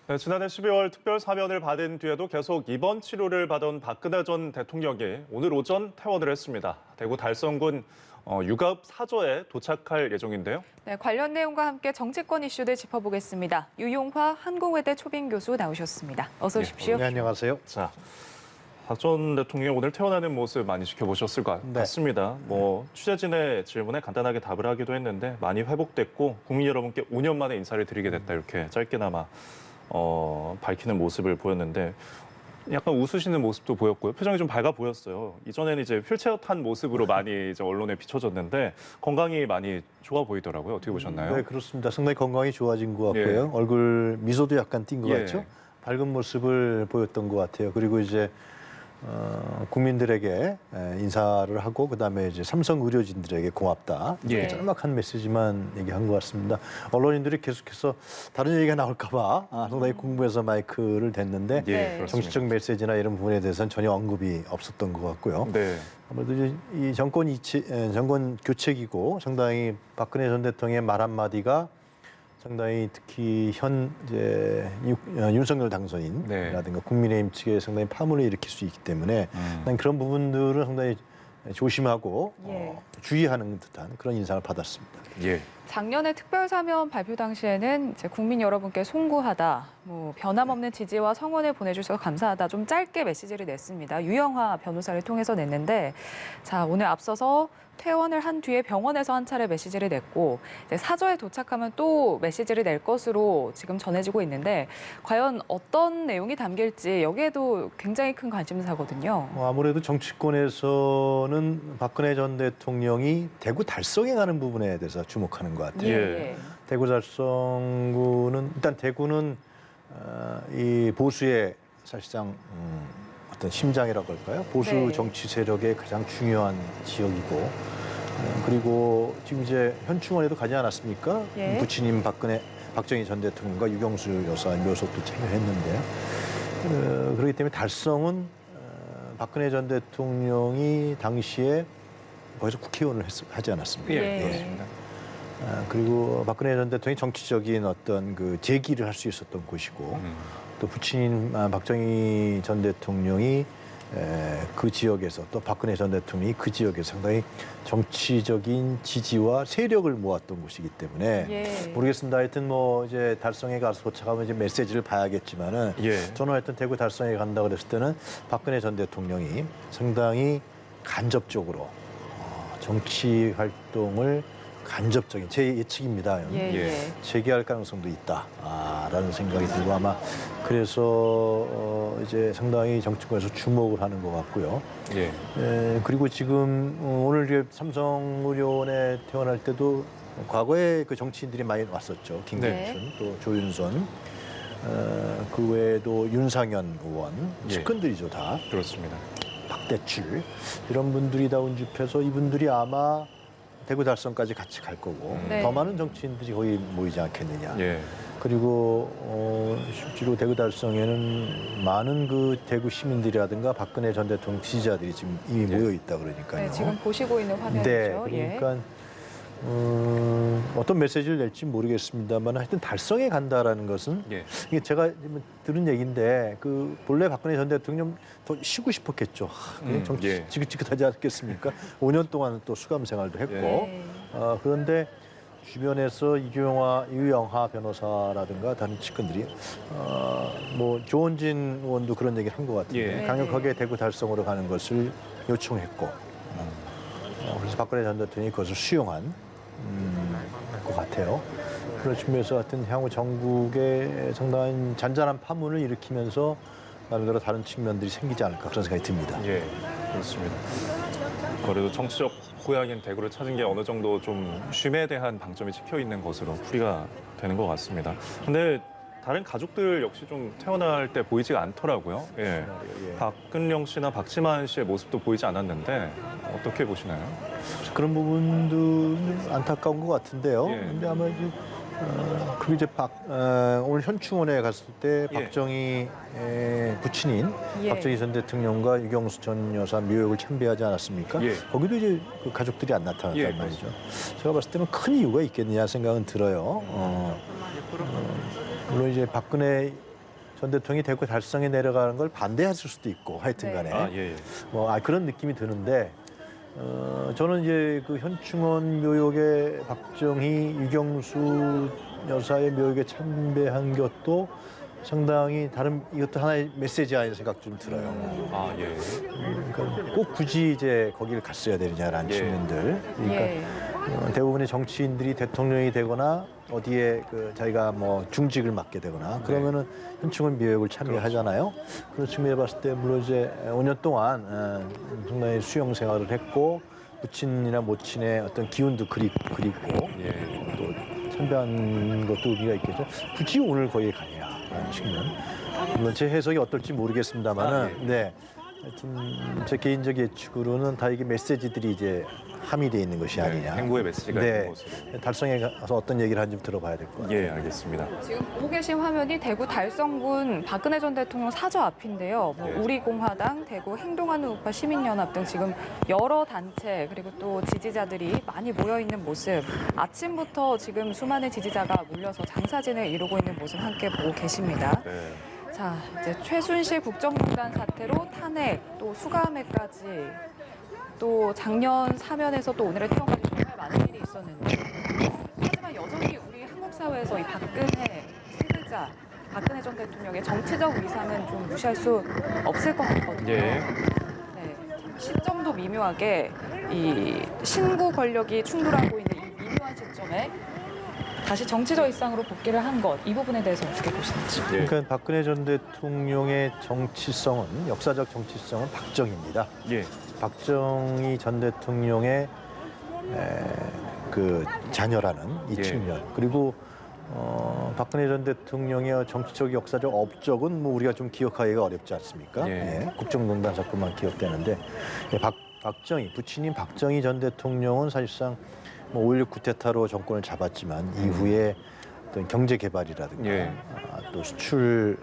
네, 지난해 12월 특별 사면을 받은 뒤에도 계속 입원 치료를 받은 박근혜 전 대통령이 오늘 오전 퇴원을 했습니다. 대구 달성군 육아읍 사저에 도착할 예정인데요. 네, 관련 내용과 함께 정치권 이슈들 짚어보겠습니다. 유용화 한국외대 초빙 교수 나오셨습니다. 어서 오십시오. 네, 안녕하세요. 자, 박 전 대통령이 오늘 퇴원하는 모습 많이 지켜보셨을 것 같습니다. 취재진의 질문에 간단하게 답을 하기도 했는데 많이 회복됐고 국민 여러분께 5년 만에 인사를 드리게 됐다 이렇게 짧게나마 밝히는 모습을 보였는데 약간 웃으시는 모습도 보였고요. 표정이 좀 밝아 보였어요. 이전에는 이제 휠체어 탄 모습으로 많이 이제 언론에 비춰졌는데 건강이 많이 좋아 보이더라고요. 어떻게 보셨나요? 네, 그렇습니다. 상당히 건강이 좋아진 것 같고요. 예. 얼굴 미소도 약간 띈 것 예. 같죠? 밝은 모습을 보였던 것 같아요. 그리고 이제 국민들에게 인사를 하고 그다음에 이제 삼성 의료진들에게 고맙다. 예. 짤막한 메시지만 얘기한 것 같습니다. 언론인들이 계속해서 다른 얘기가 나올까 봐 상당히 공부해서 마이크를 댔는데 예, 네. 그렇습니다. 정치적 메시지나 이런 부분에 대해서는 전혀 언급이 없었던 것 같고요. 네. 아무래도 이제 이 정권 교체기고 상당히 박근혜 전 대통령의 말 한마디가 상당히 특히 현 이제 윤석열 당선인이라든가 국민의힘 측에 상당히 파문을 일으킬 수 있기 때문에 난 그런 부분들을 상당히 조심하고 주의하는 듯한 그런 인상을 받았습니다. 예. 작년에 특별 사면 발표 당시에는 이제 국민 여러분께 송구하다, 변함없는 지지와 성원을 보내주셔서 감사하다, 좀 짧게 메시지를 냈습니다. 유영하 변호사를 통해서 냈는데, 자 오늘 앞서서 퇴원을 한 뒤에 병원에서 한 차례 메시지를 냈고 이제 사저에 도착하면 또 메시지를 낼 것으로 지금 전해지고 있는데 과연 어떤 내용이 담길지 여기에도 굉장히 큰 관심사거든요. 아무래도 정치권에서는 박근혜 전 대통령이 대구 달성에 가는 부분에 대해서 주목하는 것 같아요. 예. 대구 달성구는 일단 대구는 이 보수의 사실상 어떤 심장이라고 할까요? 보수 네. 정치 세력의 가장 중요한 지역이고 그리고 지금 이제 현충원에도 가지 않았습니까? 예. 부친님 박정희 전 대통령과 유경수 여사 묘석도 참여했는데요. 그렇기 때문에 달성은 박근혜 전 대통령이 당시에 거기서 국회의원을 하지 않았습니까? 예. 그렇습니다. 그리고 박근혜 전 대통령이 정치적인 어떤 그 재기를 할 수 있었던 곳이고 또 부친인 박정희 전 대통령이 그 지역에서 또 박근혜 전 대통령이 그 지역에서 상당히 정치적인 지지와 세력을 모았던 곳이기 때문에 모르겠습니다. 하여튼 이제 달성에 가서 도착하면 이제 메시지를 봐야겠지만은 저는 하여튼 대구 달성에 간다 그랬을 때는 박근혜 전 대통령이 상당히 간접적으로 정치 활동을 간접적인 제 예측입니다. 재개할 가능성도 있다라는 생각이 들고 아마 그래서 이제 상당히 정치권에서 주목을 하는 것 같고요. 그리고 지금 오늘 삼성의료원에 퇴원할 때도 과거에 그 정치인들이 많이 왔었죠. 김경춘, 또 조윤선, 그 외에도 윤상현 의원, 측근들이죠 다. 그렇습니다. 박대출 이런 분들이 다 운집해서 이분들이 아마 대구 달성까지 같이 갈 거고 더 많은 정치인들이 거의 모이지 않겠느냐. 그리고 실제로 대구 달성에는 많은 그 대구 시민들이라든가 박근혜 전 대통령 지지자들이 지금 이미 모여 있다 그러니까요. 네, 지금 보시고 있는 화면이죠. 네, 그러니까 어떤 메시지를 낼지 모르겠습니다만 하여튼 달성에 간다라는 것은 이게 제가 들은 얘기인데 그 본래 박근혜 전 대통령 더 쉬고 싶었겠죠. 정치 지긋지긋하지 않겠습니까? 5년 동안 또 수감 생활도 했고 그런데 주변에서 유영하 변호사라든가 다른 측근들이 조원진 의원도 그런 얘기를 한 것 같은데 강력하게 대구 달성으로 가는 것을 요청했고 그래서 박근혜 전 대통령이 그것을 수용한 것 같아요. 그런 측면에서 하여튼 향후 전국에 상당한 잔잔한 파문을 일으키면서 나름대로 다른 측면들이 생기지 않을까 그런 생각이 듭니다. 그렇습니다. 그래도 정치적 고향인 대구를 찾은 게 어느 정도 좀 쉼에 대한 방점이 찍혀 있는 것으로 풀이가 되는 것 같습니다. 근데 다른 가족들 역시 좀 퇴원할 때 보이지가 않더라고요. 박근영 씨나 박지만 씨의 모습도 보이지 않았는데 어떻게 보시나요? 그런 부분도 안타까운 것 같은데요. 근데 아마 그리고 이제 오늘 현충원에 갔을 때 박정희 부친인 박정희 전 대통령과 유경수 전 여사 묘역을 참배하지 않았습니까? 거기도 이제 그 가족들이 안 나타났단 말이죠. 제가 봤을 때는 큰 이유가 있겠느냐 생각은 들어요. 물론 이제 박근혜 전 대통령이 대구 달성에 내려가는 걸 반대했을 수도 있고 하여튼간에 네. 예. 그런 느낌이 드는데 저는 이제 그 현충원 묘역에 박정희, 유경수 여사의 묘역에 참배한 것도 상당히 이것도 하나의 메시지 아닌 생각 좀 들어요. 예. 그러니까 꼭 굳이 이제 거기를 갔어야 되느냐라는 예. 측면들. 그러니까 예. 대부분의 정치인들이 대통령이 되거나 어디에 자기가 뭐 중직을 맡게 되거나 그러면은 현충원 묘역을 참여하잖아요. 그런 측면에 봤을 때 물론 이제 5년 동안 상당히 수용 생활을 했고 부친이나 모친의 어떤 기운도 그립고 예. 또 참배한 것도 의미가 있겠죠. 굳이 오늘 거기에 가냐라는 측면. 물론 제 해석이 어떨지 모르겠습니다만은 네. 하여튼 제 개인적 예측으로는 다 이게 메시지들이 이제 함의되어 있는 것이 아니냐. 행보의 메시지가 있는 것으로. 달성에 가서 어떤 얘기를 하는지 좀 들어봐야 될 것 같아요. 예, 알겠습니다. 지금 보고 계신 화면이 대구 달성군 박근혜 전 대통령 사저 앞인데요. 네. 우리공화당, 대구 행동하는 우파 시민연합 등 지금 여러 단체 그리고 또 지지자들이 많이 모여 있는 모습. 아침부터 지금 수많은 지지자가 몰려서 장사진을 이루고 있는 모습 함께 보고 계십니다. 네. 자, 이제 최순실 국정농단 사태로 탄핵, 또 수감회까지 또 작년 사면에서 또 오늘의 태원까지 정말 많은 일이 있었는데 하지만 여전히 우리 한국 사회에서 이 박근혜 세대자, 박근혜 전 대통령의 정치적 위상은 좀 무시할 수 없을 것 같거든요. 예. 네, 시점도 미묘하게 이 신구 권력이 충돌하고 있는 이 미묘한 시점에 다시 정치적 일상으로 복귀를 한 것, 이 부분에 대해서 어떻게 보시는지. 예. 그러니까 박근혜 전 대통령의 정치성은 역사적 정치성은 박정희입니다. 예. 박정희 전 대통령의 그 자녀라는 이 예. 측면 그리고 박근혜 전 대통령의 정치적 역사적 업적은 뭐 우리가 좀 기억하기가 어렵지 않습니까? 예. 국정농단 사건만 기억되는데 박정희 부친인 박정희 전 대통령은 사실상 뭐 5.16 쿠데타로 정권을 잡았지만 이후에 어떤 경제 개발이라든가 예. 또 수출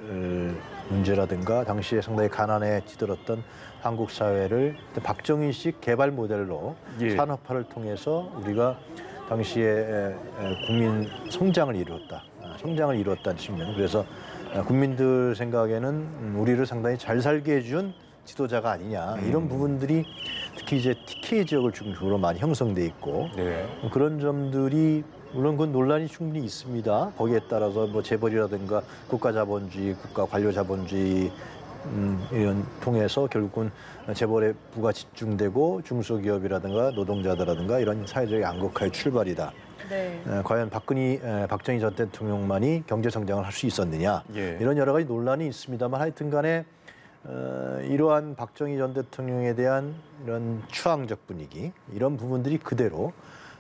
문제라든가 당시에 상당히 가난에 찌들었던 한국 사회를 박정희식 개발 모델로 예. 산업화를 통해서 우리가 당시에 국민 성장을 이루었다는 측면. 그래서 국민들 생각에는 우리를 상당히 잘 살게 해준 지도자가 아니냐 이런 부분들이 특히 이제 TK 지역을 중심으로 많이 형성돼 있고 네. 그런 점들이 물론 그 논란이 충분히 있습니다. 거기에 따라서 뭐 재벌이라든가 국가자본주의, 국가 관료자본주의 이런 통해서 결국은 재벌의 부가 집중되고 중소기업이라든가 노동자들라든가 이런 사회적 양극화의 출발이다. 네. 과연 박정희 전 대통령만이 경제 성장을 할 수 있었느냐 예. 이런 여러 가지 논란이 있습니다만 하여튼간에 이러한 박정희 전 대통령에 대한 이런 추앙적 분위기 이런 부분들이 그대로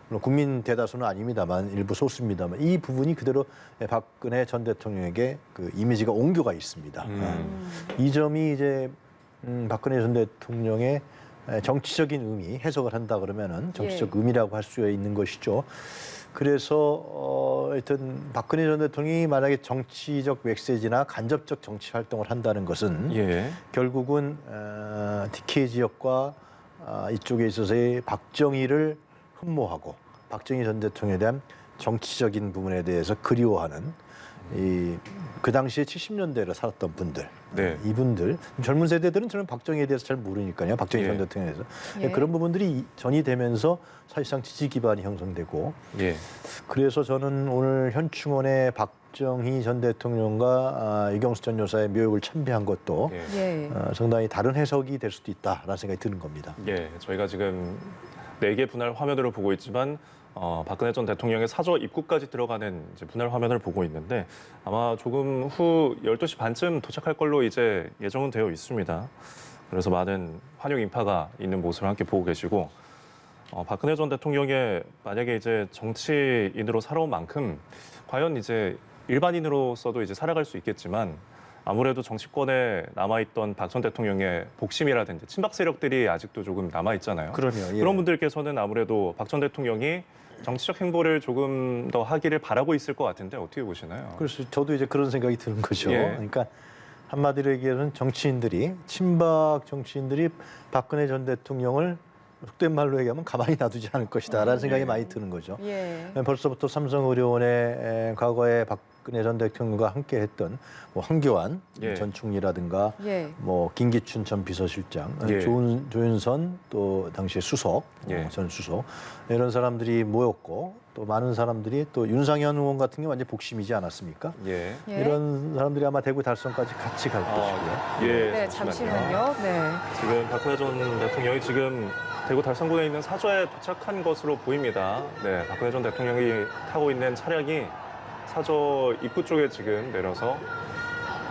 물론 국민 대다수는 아닙니다만 일부 소수입니다만 이 부분이 그대로 박근혜 전 대통령에게 그 이미지가 옮겨가 있습니다. 이 점이 이제 박근혜 전 대통령의 정치적인 의미 해석을 한다 그러면은 정치적 의미라고 할 수 있는 것이죠. 그래서 하여튼 박근혜 전 대통령이 만약에 정치적 메시지나 간접적 정치 활동을 한다는 것은 예. 결국은 TK 지역과 이쪽에 있어서의 박정희를 흠모하고 박정희 전 대통령에 대한 정치적인 부분에 대해서 그리워하는 그 당시에 70년대를 살았던 분들, 네. 이분들 젊은 세대들은 저는 박정희에 대해서 잘 모르니까요. 박정희 예. 전 대통령에 대해서 예. 그런 부분들이 전이 되면서 사실상 지지 기반이 형성되고 예. 그래서 저는 오늘 현충원에 박정희 전 대통령과 유경수 전 여사의 묘역을 참배한 것도 예. 예. 상당히 다른 해석이 될 수도 있다라는 생각이 드는 겁니다. 예. 저희가 지금 4개 분할 화면으로 보고 있지만 박근혜 전 대통령의 사저 입구까지 들어가는 이제 분할 화면을 보고 있는데 아마 조금 후 12시 반쯤 도착할 걸로 이제 예정은 되어 있습니다. 그래서 많은 환영 인파가 있는 모습을 함께 보고 계시고 박근혜 전 대통령의 만약에 이제 정치인으로 살아온 만큼 과연 이제 일반인으로서도 이제 살아갈 수 있겠지만 아무래도 정치권에 남아있던 박 전 대통령의 복심이라든지 친박 세력들이 아직도 조금 남아있잖아요. 그럼요. 예. 그런 분들께서는 아무래도 박 전 대통령이 정치적 행보를 조금 더 하기를 바라고 있을 것 같은데 어떻게 보시나요? 그래서 저도 이제 그런 생각이 드는 거죠. 예. 그러니까 한마디로 얘기하면 친박 정치인들이 박근혜 전 대통령을 속된 말로 얘기하면 가만히 놔두지 않을 것이다라는 생각이 많이 드는 거죠. 예. 벌써부터 삼성의료원의 과거에 박근혜 전 대통령과 함께했던 뭐 황교안 예. 전 총리라든가 예. 뭐 김기춘 전 비서실장, 예. 조윤선 또 당시에 수석, 예. 전 수석 이런 사람들이 모였고 또 많은 사람들이 또 윤상현 의원 같은 게 완전 복심이지 않았습니까? 예. 예. 이런 사람들이 아마 대구 달성까지 같이 갈 것이고요. 예. 네, 잠시만요. 네. 지금 박근혜 전 대통령이 지금 대구 달성군에 있는 사저에 도착한 것으로 보입니다. 네, 박근혜 전 대통령이 타고 있는 차량이 사저 입구 쪽에 지금 내려서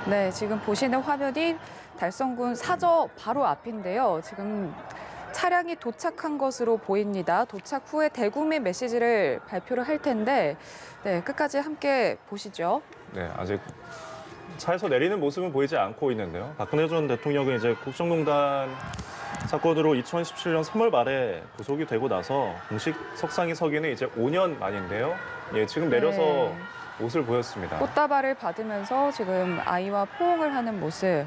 네, 지금 보시는 화면이 달성군 사저 바로 앞인데요. 지금 차량이 도착한 것으로 보입니다. 도착 후에 대국민 메시지를 발표를 할 텐데, 네, 끝까지 함께 보시죠. 네, 아직 차에서 내리는 모습은 보이지 않고 있는데요. 박근혜 전 대통령은 이제 국정농단 사건으로 2017년 3월 말에 구속이 되고 나서 공식 석상에 서기는 이제 5년 만인데요. 예, 지금 내려서 네. 옷을 보였습니다. 꽃다발을 받으면서 지금 아이와 포옹을 하는 모습,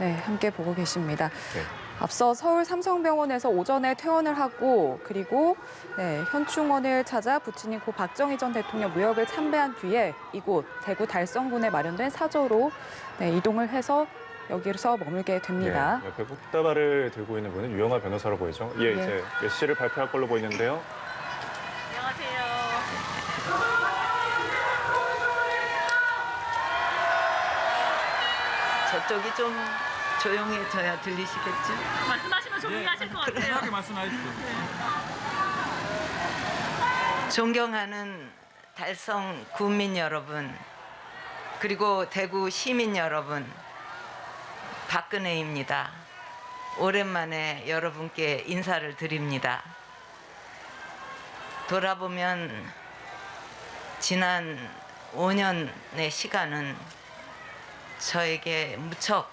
네, 함께 보고 계십니다. 네. 앞서 서울 삼성병원에서 오전에 퇴원을 하고 그리고 네, 현충원을 찾아 부친인 고 박정희 전 대통령 무역을 참배한 뒤에 이곳 대구 달성군에 마련된 사저로 네, 이동을 해서 여기서 머물게 됩니다. 예, 옆에 꽃다발을 들고 있는 분은 유영하 변호사로 보이죠. 예, 예. 이제 메시지를 발표할 걸로 보이는데요. 저쪽이 좀 조용해져야 들리시겠죠? 말씀하시면 조용하실 것 같아요. 편하게 말씀하십시오. 존경하는 달성 군민 여러분, 그리고 대구 시민 여러분, 박근혜입니다. 오랜만에 여러분께 인사를 드립니다. 돌아보면 지난 5년의 시간은 저에게 무척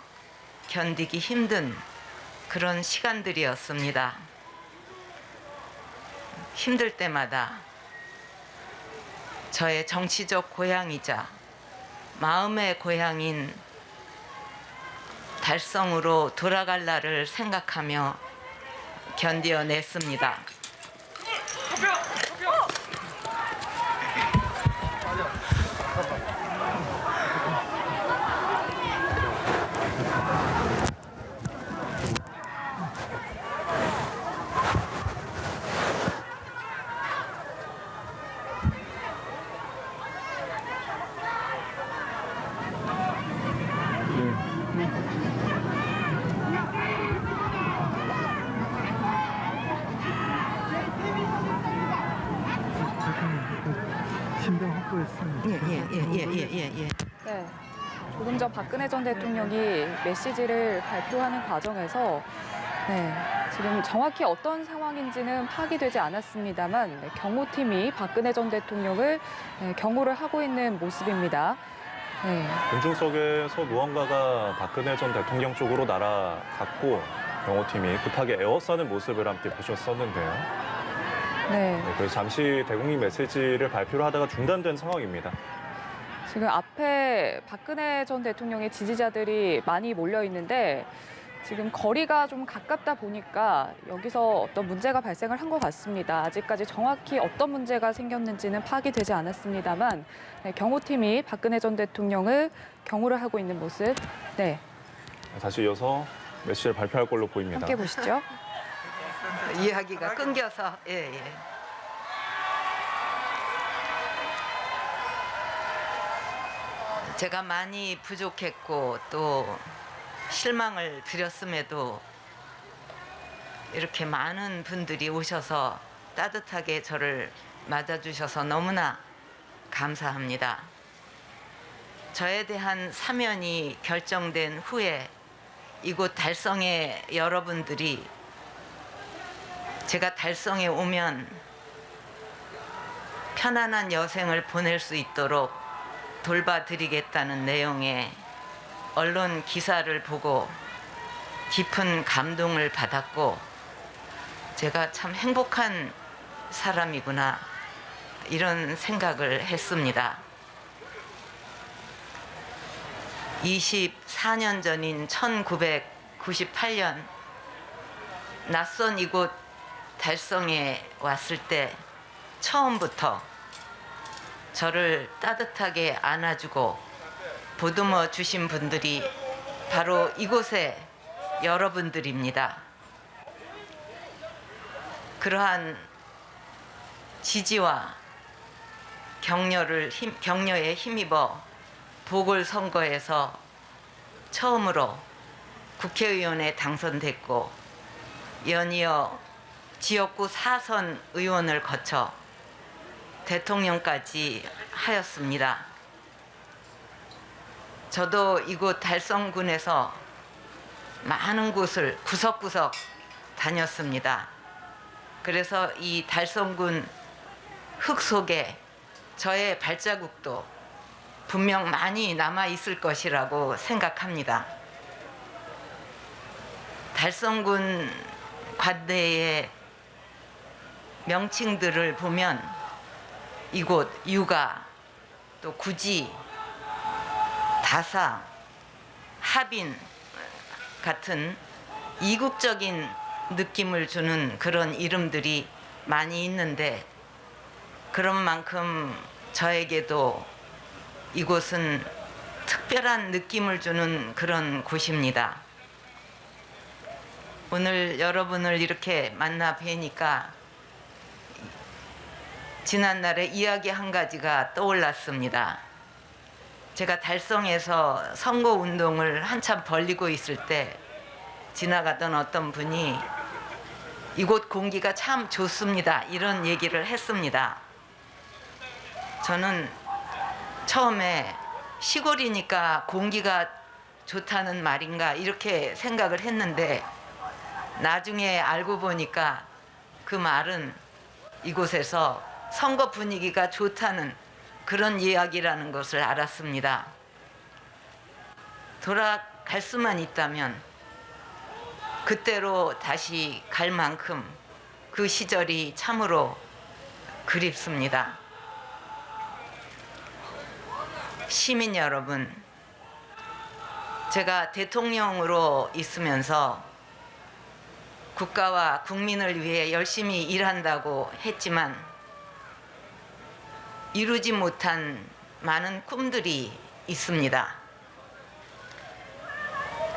견디기 힘든 그런 시간들이었습니다. 힘들 때마다 저의 정치적 고향이자 마음의 고향인 달성으로 돌아갈 날을 생각하며 견뎌냈습니다. 신병 확보했습니다. 예. 네. 조금 전 박근혜 전 대통령이 메시지를 발표하는 과정에서 네, 지금 정확히 어떤 상황인지는 파악이 되지 않았습니다만 네, 경호팀이 박근혜 전 대통령을 네, 경호를 하고 있는 모습입니다. 네. 공중석에서 무언가가 박근혜 전 대통령 쪽으로 날아갔고 경호팀이 급하게 에워싸는 모습을 함께 보셨었는데요. 네. 네, 그래서 잠시 대국민 메시지를 발표를 하다가 중단된 상황입니다. 지금 앞에 박근혜 전 대통령의 지지자들이 많이 몰려 있는데 지금 거리가 좀 가깝다 보니까 여기서 어떤 문제가 발생을 한 것 같습니다. 아직까지 정확히 어떤 문제가 생겼는지는 파악이 되지 않았습니다만 네, 경호팀이 박근혜 전 대통령을 경호를 하고 있는 모습 네, 다시 이어서 메시지를 발표할 걸로 보입니다. 함께 보시죠. 이야기가 끊겨서 예. 제가 많이 부족했고 또 실망을 드렸음에도 이렇게 많은 분들이 오셔서 따뜻하게 저를 맞아주셔서 너무나 감사합니다. 저에 대한 사면이 결정된 후에 이곳 달성의 여러분들이 제가 달성에 오면 편안한 여생을 보낼 수 있도록 돌봐드리겠다는 내용의 언론 기사를 보고 깊은 감동을 받았고 제가 참 행복한 사람이구나 이런 생각을 했습니다. 24년 전인 1998년 낯선 이곳 달성에 왔을 때 처음부터 저를 따뜻하게 안아주고 보듬어 주신 분들이 바로 이곳의 여러분들입니다. 그러한 지지와 격려에 힘입어 보궐선거에서 처음으로 국회의원에 당선됐고 연이어 지역구 4선 의원을 거쳐 대통령까지 하였습니다. 저도 이곳 달성군에서 많은 곳을 구석구석 다녔습니다. 그래서 이 달성군 흙 속에 저의 발자국도 분명 많이 남아 있을 것이라고 생각합니다. 달성군 관내의 명칭들을 보면 이곳 유가, 또 구지, 다사, 하빈 같은 이국적인 느낌을 주는 그런 이름들이 많이 있는데 그런 만큼 저에게도 이곳은 특별한 느낌을 주는 그런 곳입니다. 오늘 여러분을 이렇게 만나 뵈니까 지난날의 이야기 한 가지가 떠올랐습니다. 제가 달성에서 선거운동을 한참 벌이고 있을 때 지나가던 어떤 분이 이곳 공기가 참 좋습니다. 이런 얘기를 했습니다. 저는 처음에 시골이니까 공기가 좋다는 말인가 이렇게 생각을 했는데 나중에 알고 보니까 그 말은 이곳에서 선거 분위기가 좋다는 그런 이야기라는 것을 알았습니다. 돌아갈 수만 있다면 그때로 다시 갈 만큼 그 시절이 참으로 그립습니다. 시민 여러분, 제가 대통령으로 있으면서 국가와 국민을 위해 열심히 일한다고 했지만 이루지 못한 많은 꿈들이 있습니다.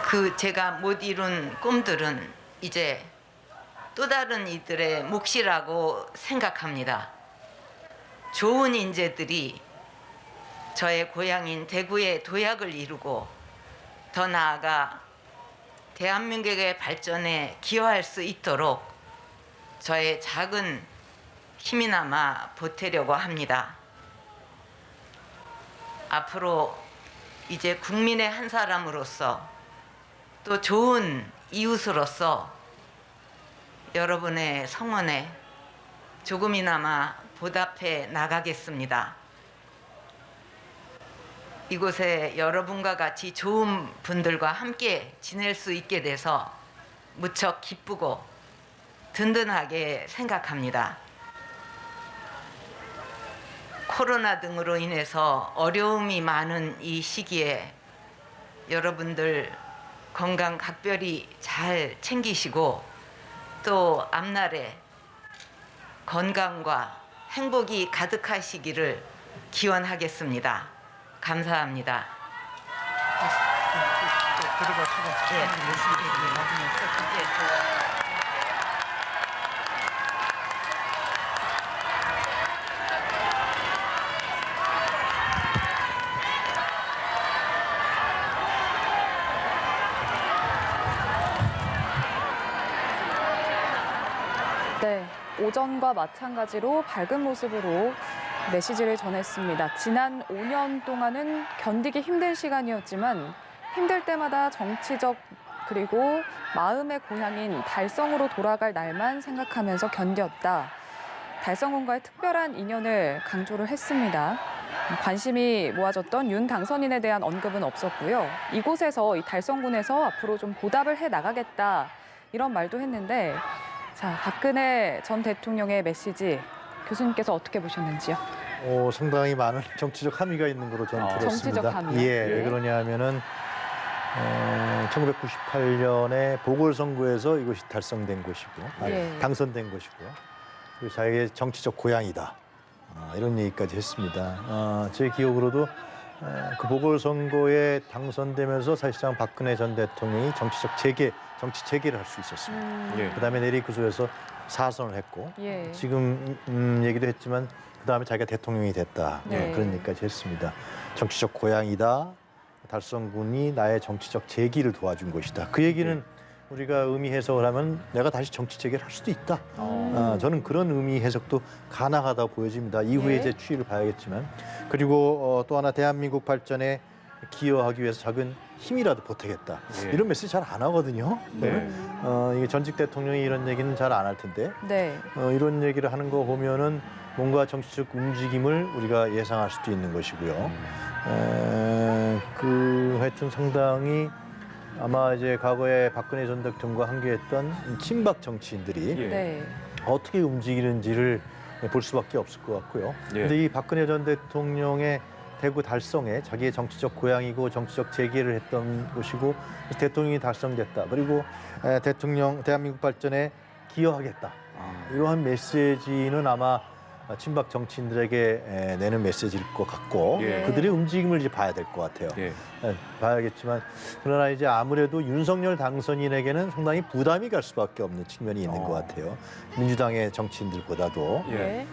그 제가 못 이룬 꿈들은 이제 또 다른 이들의 몫이라고 생각합니다. 좋은 인재들이 저의 고향인 대구의 도약을 이루고 더 나아가 대한민국의 발전에 기여할 수 있도록 저의 작은 힘이나마 보태려고 합니다. 앞으로 이제 국민의 한 사람으로서 또 좋은 이웃으로서 여러분의 성원에 조금이나마 보답해 나가겠습니다. 이곳에 여러분과 같이 좋은 분들과 함께 지낼 수 있게 돼서 무척 기쁘고 든든하게 생각합니다. 코로나 등으로 인해서 어려움이 많은 이 시기에 여러분들 건강 각별히 잘 챙기시고 또 앞날에 건강과 행복이 가득하시기를 기원하겠습니다. 감사합니다. 네, 오전과 마찬가지로 밝은 모습으로 메시지를 전했습니다. 지난 5년 동안은 견디기 힘든 시간이었지만 힘들 때마다 정치적 그리고 마음의 고향인 달성으로 돌아갈 날만 생각하면서 견뎠다. 달성군과의 특별한 인연을 강조를 했습니다. 관심이 모아졌던 윤 당선인에 대한 언급은 없었고요. 이곳에서 이 달성군에서 앞으로 좀 보답을 해 나가겠다 이런 말도 했는데 자, 박근혜 전 대통령의 메시지 교수님께서 어떻게 보셨는지요? 상당히 많은 정치적 함의가 있는 거로 저는 들었습니다. 정치적 함의요? 예, 예. 왜 그러냐면은 1998년에 보궐선거에서 이것이 달성된 것이고, 예. 당선된 것이고요. 그리고 자기의 정치적 고향이다. 이런 얘기까지 했습니다. 제 기억으로도 그 보궐선거에 당선되면서 사실상 박근혜 전 대통령이 정치 재개를 할 수 있었습니다. 예. 그다음에 내리 구소에서 4선을 했고 예. 지금 얘기도 했지만 그다음에 자기가 대통령이 됐다. 네. 그런 얘기까지 했습니다. 정치적 고향이다. 달성군이 나의 정치적 재기를 도와준 것이다. 그 얘기는 우리가 의미 해석을 하면 내가 다시 정치 재개를 할 수도 있다. 저는 그런 의미 해석도 가능하다 보여집니다. 이후에 네. 이제 추이를 봐야겠지만 그리고 또 하나 대한민국 발전에 기여하기 위해서 작은 힘이라도 보태겠다. 예. 이런 메시지 잘 안 하거든요. 네. 이게 전직 대통령이 이런 얘기는 잘 안 할 텐데 네. 이런 얘기를 하는 거 보면은 뭔가 정치적 움직임을 우리가 예상할 수도 있는 것이고요. 하여튼 상당히 아마 이제 과거에 박근혜 전 대통령과 함께했던 친박 정치인들이 예. 네. 어떻게 움직이는지를 볼 수밖에 없을 것 같고요. 예. 근데 이 박근혜 전 대통령의 대구 달성에 자기의 정치적 고향이고 정치적 재기를 했던 곳이고 대통령이 달성됐다. 그리고 대한민국 발전에 기여하겠다. 이러한 메시지는 아마 친박 정치인들에게 내는 메시지일 것 같고 예. 그들의 움직임을 이제 봐야 될 것 같아요. 예. 봐야겠지만 그러나 이제 아무래도 윤석열 당선인에게는 상당히 부담이 갈 수밖에 없는 측면이 있는 것 같아요. 민주당의 정치인들보다도. 예. 네.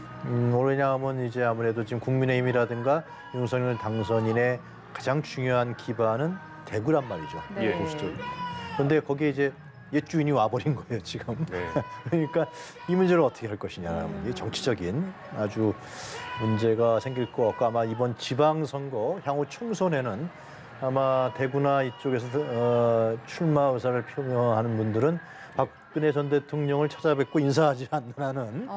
왜냐하면 이제 아무래도 지금 국민의힘이라든가 윤석열 당선인의 가장 중요한 기반은 대구란 말이죠. 네. 보수적으로. 그런데 거기에 이제 옛 주인이 와버린 거예요 지금. 네. 그러니까 이 문제를 어떻게 할 것이냐는 게 정치적인 아주 문제가 생길 것 같고 아마 이번 지방선거 향후 총선에는 아마 대구나 이쪽에서 출마 의사를 표명하는 분들은 박근혜 전 대통령을 찾아뵙고 인사하지 않는 한은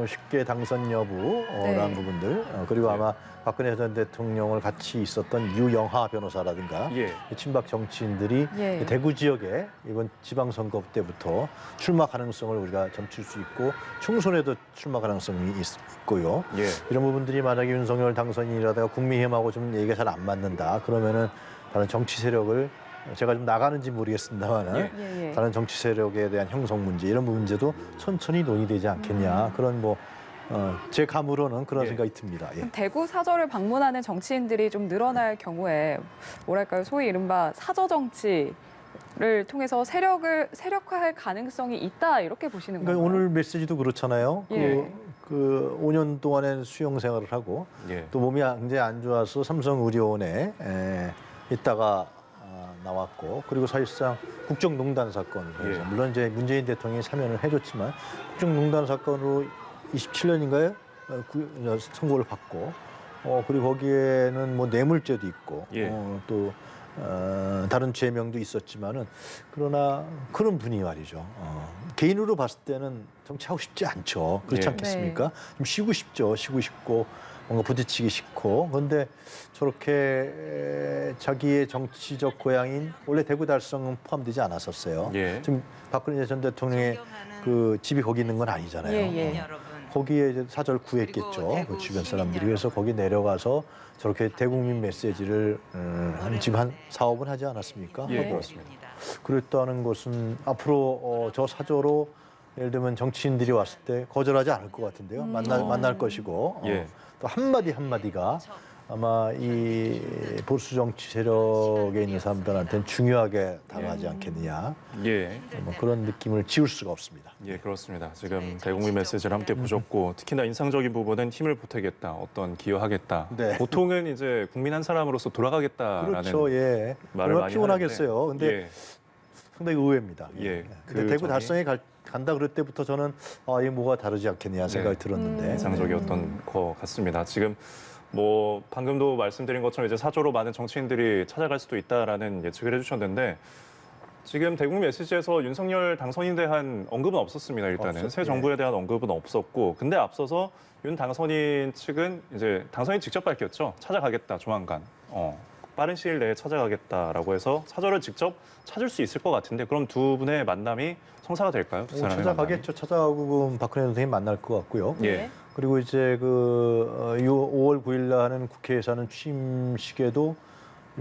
쉽게 당선 여부라는 네. 부분들 그리고 아마 박근혜 전 대통령을 같이 있었던 유영하 변호사라든가 예. 친박 정치인들이 예. 대구 지역에 이번 지방선거 때부터 출마 가능성을 우리가 점칠 수 있고 총선에도 출마 가능성이 있고요. 예. 이런 부분들이 만약에 윤석열 당선인이라다가 국민의힘하고 좀 얘기가 잘 안 맞는다 그러면은 다른 정치 세력을 제가 좀 나가는지 모르겠습니다만은 예. 예. 예. 다른 정치 세력에 대한 형성 문제 이런 문제도 천천히 논의되지 않겠냐 그런 제 감으로는 그런 예. 생각이 듭니다. 예. 대구 사저를 방문하는 정치인들이 좀 늘어날 경우에 뭐랄까요, 소위 이른바 사저 정치를 통해서 세력화할 가능성이 있다 이렇게 보시는 건가요? 그러니까 오늘 메시지도 그렇잖아요. 예. 그 5년 동안의 수용 생활을 하고 예. 또 몸이 굉장히 안 좋아서 삼성의료원에 있다가 나왔고 그리고 사실상 국정농단 사건 예. 물론 이제 문재인 대통령이 사면을 해줬지만 국정농단 사건으로 27년인가요? 선고를 받고 그리고 거기에는 뭐 뇌물죄도 있고 예. 또 다른 죄명도 있었지만은 그러나 그런 분이 말이죠. 개인으로 봤을 때는 정치하고 싶지 않죠. 그렇지 예. 않겠습니까? 좀 쉬고 싶죠. 쉬고 싶고 뭔가 부딪히기 싫고 그런데 저렇게 자기의 정치적 고향인 원래 대구 달성은 포함되지 않았었어요. 예. 지금 박근혜 전 대통령의 그 집이 거기 있는 건 아니잖아요. 예, 예. 여러분. 거기에 이제 사절 구했겠죠. 그리고 대구 그 주변 시민 사람들이. 여러분. 그래서 거기 내려가서 저렇게 대국민 메시지를 지금 한 4~5번 하지 않았습니까? 예, 하고. 그렇습니다. 그랬다는 것은 앞으로 저 사저로 예를 들면 정치인들이 왔을 때 거절하지 않을 것 같은데요. 만날 것이고 예. 또 한마디가 아마 이 보수 정치 세력에 있는 사람들한테는 중요하게 다가가지 않겠느냐 예. 뭐 그런 느낌을 지울 수가 없습니다. 예, 그렇습니다. 지금 대국민 메시지를 함께 보셨고 특히나 인상적인 부분은 힘을 보태겠다, 어떤 기여하겠다. 네. 보통은 이제 국민 한 사람으로서 돌아가겠다라는 그렇죠, 예. 말을 얼마나 많이 피곤하겠어요. 하는데, 근데 예. 상당히 의외입니다. 예, 근데 그 대구 점이 달성에 간다 그럴 때부터 저는 이게 뭐가 다르지 않겠냐 생각이 들었는데 인상적이었던 것 같습니다. 지금 뭐 방금도 말씀드린 것처럼 이제 사조로 많은 정치인들이 찾아갈 수도 있다라는 예측을 해주셨는데 지금 대국민 메시지에서 윤석열 당선인에 대한 언급은 없었습니다. 일단은 없었죠. 새 정부에 대한 언급은 없었고 근데 앞서서 윤 당선인 측은 이제 당선인 직접 밝혔죠. 찾아가겠다 조만간. 빠른 시일 내에 찾아가겠다라고 해서 사저를 직접 찾을 수 있을 것 같은데 그럼 두 분의 만남이 성사가 될까요? 두 사람의 찾아가겠죠. 찾아가고 박근혜 선생님 만날 것 같고요. 만남이? 예. 그리고 이제 그 5월 9일 날 하는 국회에서 하는 취임식에도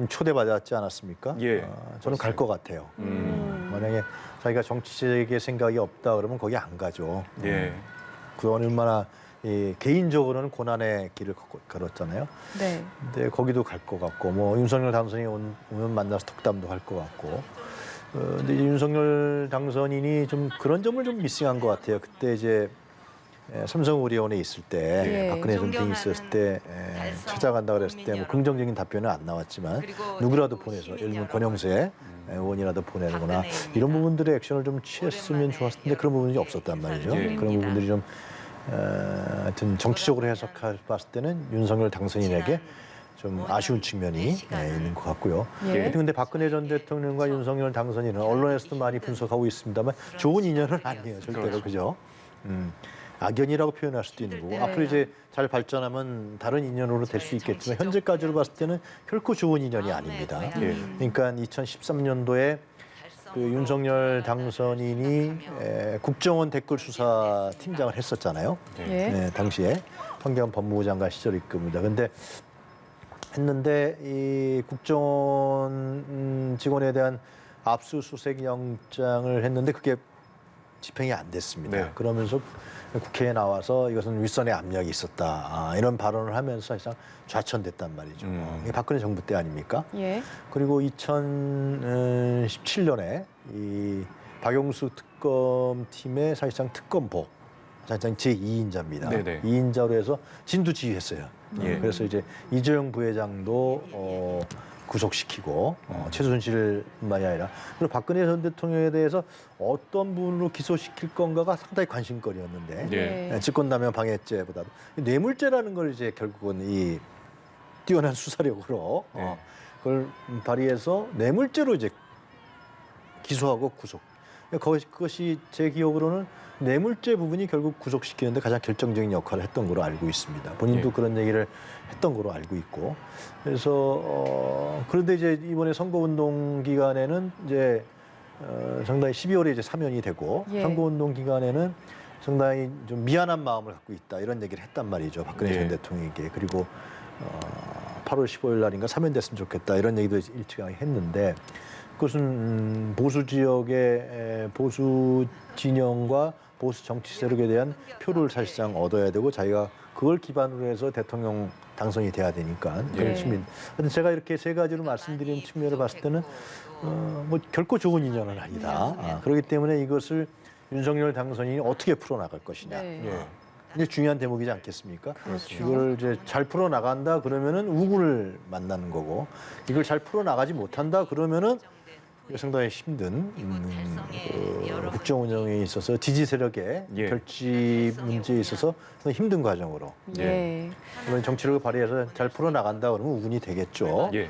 초대받았지 않았습니까? 예. 저는 갈 것 같아요. 만약에 자기가 정치적인 생각이 없다 그러면 거기 안 가죠. 예. 그동안 얼마나 개인적으로는 고난의 길을 걸었잖아요. 네. 근데 거기도 갈 것 같고 뭐 윤석열 당선인이 오면 만나서 덕담도 할 것 같고. 근데 이제 윤석열 당선인이 좀 그런 점을 좀 미싱한 것 같아요. 그때 이제 삼성우리원에 있을 때 예. 박근혜 대통령이 있었을 때 찾아간다 그랬을 때 뭐 긍정적인 답변은 안 나왔지만 누구라도 보내서 예를 들면 권영세 의원이라도 보내거나 이런 부분들의 액션을 좀 취했으면 좋았을 텐데 그런 부분이 없었단 말이죠. 예. 그런 부분들이 좀 하여튼 정치적으로 해석해 봤을 때는 윤석열 당선인에게 좀 아쉬운 측면이 있는 것 같고요. 예. 하여튼 근데 박근혜 전 대통령과 윤석열 당선인은 언론에서도 많이 분석하고 있습니다만 좋은 인연은 아니에요, 절대로. 그죠? 악연이라고 표현할 수도 있는 거고 앞으로 이제 잘 발전하면 다른 인연으로 될 수 있겠지만 현재까지로 봤을 때는 결코 좋은 인연이 아닙니다. 예. 그러니까 2013년도에 그 윤석열 당선인이 국정원 댓글 수사 팀장을 했었잖아요. 예. 네, 당시에 황교안 법무부 장관 시절일 겁니다. 근데 했는데 이 국정원 직원에 대한 압수수색 영장을 했는데 그게 집행이 안 됐습니다. 네. 그러면서 국회에 나와서 이것은 윗선의 압력이 있었다. 이런 발언을 하면서 사실상 좌천됐단 말이죠. 이게 박근혜 정부 때 아닙니까? 예. 그리고 2017년에 이 박용수 특검팀의 사실상 특검보, 사실상 제2인자입니다. 네네. 2인자로 해서 진두지휘했어요. 예. 그래서 이제 이재용 부회장도 구속시키고 최순실뿐만이 아니라 그리고 박근혜 전 대통령에 대해서 어떤 부분으로 기소시킬 건가가 상당히 관심거리였는데 예. 직권남용 방해죄보다도 뇌물죄라는 걸 이제 결국은 이 뛰어난 수사력으로 네. 그걸 발휘해서 뇌물죄로 이제 기소하고 구속. 그것이 제 기억으로는 뇌물죄 부분이 결국 구속시키는데 가장 결정적인 역할을 했던 걸로 알고 있습니다. 본인도 예. 그런 얘기를 했던 걸로 알고 있고. 그래서 그런데 이제 이번에 선거운동 기간에는 이제 상당히 12월에 이제 사면이 되고 예. 선거운동 기간에는 상당히 좀 미안한 마음을 갖고 있다 이런 얘기를 했단 말이죠. 박근혜 예. 전 대통령에게. 그리고 8월 15일 날인가 사면됐으면 좋겠다 이런 얘기도 일찌감치 했는데 그것은 보수 지역의 보수 진영과 보수 정치 세력에 대한 표를 사실상 얻어야 되고 자기가 그걸 기반으로 해서 대통령 당선이 돼야 되니까 예. 그런 측면. 하여튼 제가 이렇게 세 가지로 말씀드린 측면을 봤을 때는 뭐 결코 좋은 인연은 아니다. 그렇기 때문에 이것을 윤석열 당선인이 어떻게 풀어나갈 것이냐. 네. 예. 이게 중요한 대목이지 않겠습니까? 그렇죠. 이걸 이제 잘 풀어 나간다 그러면은 우군을 만나는 거고 이걸 잘 풀어 나가지 못한다 그러면은 상당히 힘든 국정 운영에 있어서 지지 세력의 예. 결집 문제에 있어서 상당히 힘든 과정으로 예. 이번 정치력을 발휘해서 잘 풀어 나간다 그러면 우군이 되겠죠. 예.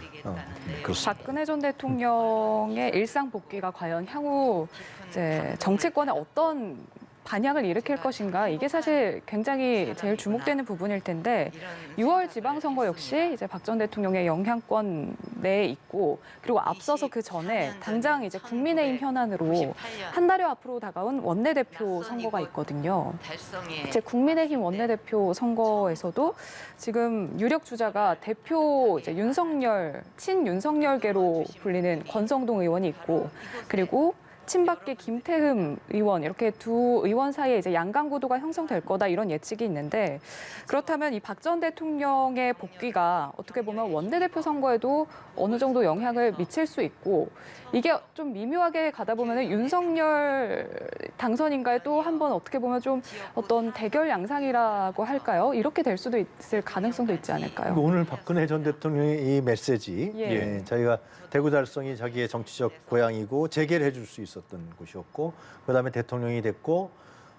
그렇습니다. 박근혜 전 대통령의 일상 복귀가 과연 향후 이제 정치권에 어떤 반향을 일으킬 것인가 이게 사실 굉장히 제일 주목되는 부분일 텐데 6월 지방선거 역시 이제 박 전 대통령의 영향권 내에 있고 그리고 앞서서 그 전에 당장 이제 국민의힘 현안으로 한 달여 앞으로 다가온 원내대표 선거가 있거든요. 이제 국민의힘 원내대표 선거에서도 지금 유력 주자가 대표 이제 윤석열 친윤석열계로 불리는 권성동 의원이 있고 그리고 친박계 김태흠 의원 이렇게 두 의원 사이에 이제 양강 구도가 형성될 거다 이런 예측이 있는데 그렇다면 이 박 전 대통령의 복귀가 어떻게 보면 원내대표 선거에도 어느 정도 영향을 미칠 수 있고 이게 좀 미묘하게 가다 보면은 윤석열 당선인과의 또 한번 어떻게 보면 좀 어떤 대결 양상이라고 할까요? 이렇게 될 수도 있을 가능성도 있지 않을까요? 오늘 박근혜 전 대통령의 이 메시지, 예. 자기가 대구 달성이 자기의 정치적 고향이고 재개를 해줄 수 있었던 곳이었고, 그다음에 대통령이 됐고,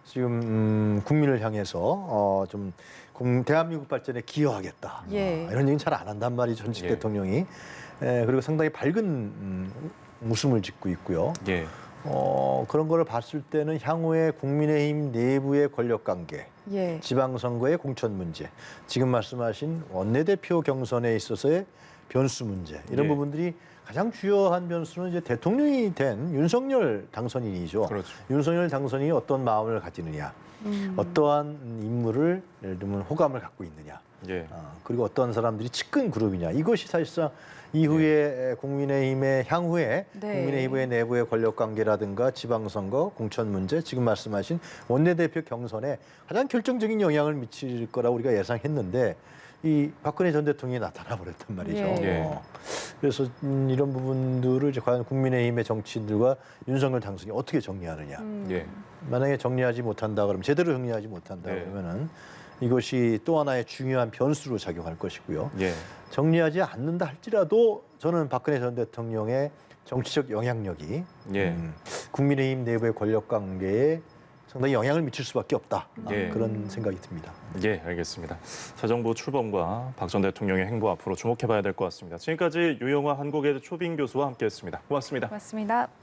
지금 국민을 향해서 좀 대한민국 발전에 기여하겠다. 예. 이런 얘기는 잘 안 한단 말이죠, 전직 예. 대통령이. 그리고 상당히 밝은 웃음을 짓고 있고요. 예. 그런 거를 봤을 때는 향후에 국민의힘 내부의 권력관계, 예. 지방선거의 공천 문제, 지금 말씀하신 원내대표 경선에 있어서의 변수 문제 이런 예. 부분들이 가장 주요한 변수는 이제 대통령이 된 윤석열 당선인이죠. 그렇죠. 윤석열 당선인이 어떤 마음을 가지느냐, 어떠한 인물을 예를 들면 호감을 갖고 있느냐, 예. 그리고 어떤 사람들이 측근 그룹이냐 이것이 사실상 이후에 국민의힘의 향후에 네. 국민의힘의 내부의 권력 관계라든가 지방선거, 공천 문제, 지금 말씀하신 원내대표 경선에 가장 결정적인 영향을 미칠 거라고 우리가 예상했는데 이 박근혜 전 대통령이 나타나 버렸단 말이죠. 예. 그래서 이런 부분들을 이제 과연 국민의힘의 정치인들과 윤석열 당선이 어떻게 정리하느냐. 예. 만약에 정리하지 못한다 그러면 제대로 정리하지 못한다 네. 그러면은 이것이 또 하나의 중요한 변수로 작용할 것이고요. 예. 정리하지 않는다 할지라도 저는 박근혜 전 대통령의 정치적 영향력이 예. 국민의힘 내부의 권력 관계에 상당히 영향을 미칠 수밖에 없다. 예. 그런 생각이 듭니다. 예, 알겠습니다. 새 정부 출범과 박 전 대통령의 행보 앞으로 주목해봐야 될 것 같습니다. 지금까지 유영화 한국외대 초빙 교수와 함께했습니다. 고맙습니다. 고맙습니다.